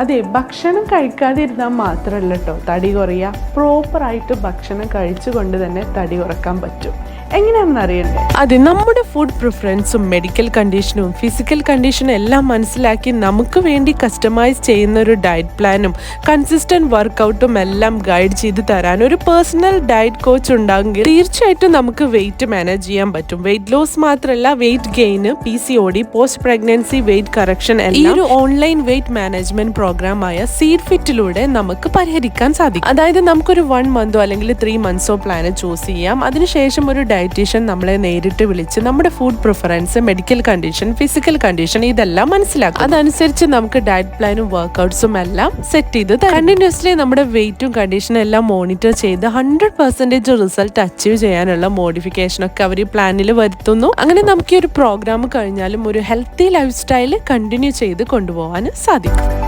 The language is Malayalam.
അതെ, ഭക്ഷണം കഴിക്കാതിരുന്നാൽ മാത്രമല്ല കേട്ടോ തടി കുറയുക, പ്രോപ്പറായിട്ട് ഭക്ഷണം കഴിച്ചുകൊണ്ട് തന്നെ തടി കുറക്കാൻ പറ്റും. എങ്ങനെയാണെന്ന് അറിയണ്ടേ? അതെ, നമ്മുടെ ഫുഡ് പ്രിഫറൻസും മെഡിക്കൽ കണ്ടീഷനും ഫിസിക്കൽ കണ്ടീഷനും എല്ലാം മനസ്സിലാക്കി നമുക്ക് വേണ്ടി കസ്റ്റമൈസ് ചെയ്യുന്ന ഒരു ഡയറ്റ് പ്ലാനും കൺസിസ്റ്റന്റ് വർക്കൗട്ടും എല്ലാം ഗൈഡ് ചെയ്ത് തരാൻ ഒരു പേഴ്സണൽ ഡയറ്റ് കോച്ച് ഉണ്ടാകുമെങ്കിൽ തീർച്ചയായിട്ടും നമുക്ക് വെയിറ്റ് മാനേജ് ചെയ്യാൻ പറ്റും. വെയിറ്റ് ലോസ് മാത്രമല്ല, weight gain, PCOD, post pregnancy weight correction ഈ ഒരു ഓൺലൈൻ വെയിറ്റ് മാനേജ്മെന്റ് പ്രോഗ്രാമായ സീഡ് ഫിറ്റിലൂടെ നമുക്ക് പരിഹരിക്കാൻ സാധിക്കും. അതായത് നമുക്കൊരു 1 മന്തോ അല്ലെങ്കിൽ 3 മന്ത്സോ പ്ലാന് ചൂസ് ചെയ്യാം. അതിനുശേഷം ഒരു ഡയറ്റീഷ്യൻ നമ്മളെ നേരിട്ട് വിളിച്ച് നമ്മുടെ food preference, medical condition, physical condition ഇതെല്ലാം മനസ്സിലാക്കും. അതനുസരിച്ച് നമുക്ക് ഡയറ്റ് പ്ലാനും വർക്കൗട്ട്സും എല്ലാം സെറ്റ് ചെയ്ത് കണ്ടിന്യൂസ്ലി നമ്മുടെ വെയിറ്റും കണ്ടീഷനും എല്ലാം മോണിറ്റർ ചെയ്ത് 100% റിസൾട്ട് അച്ചീവ് ചെയ്യാനുള്ള മോഡിഫിക്കേഷൻ ഒക്കെ അവർ പ്ലാനിൽ വരുത്തുന്നു. അങ്ങനെ നമുക്ക് ഈ ഒരു പ്രോഗ്രാം കഴിഞ്ഞാലും ഒരു ഹെൽത്തി ലൈഫ് സ്റ്റൈൽ കണ്ടിന്യൂ ചെയ്ത് കൊണ്ടുപോകാൻ സാധിക്കും.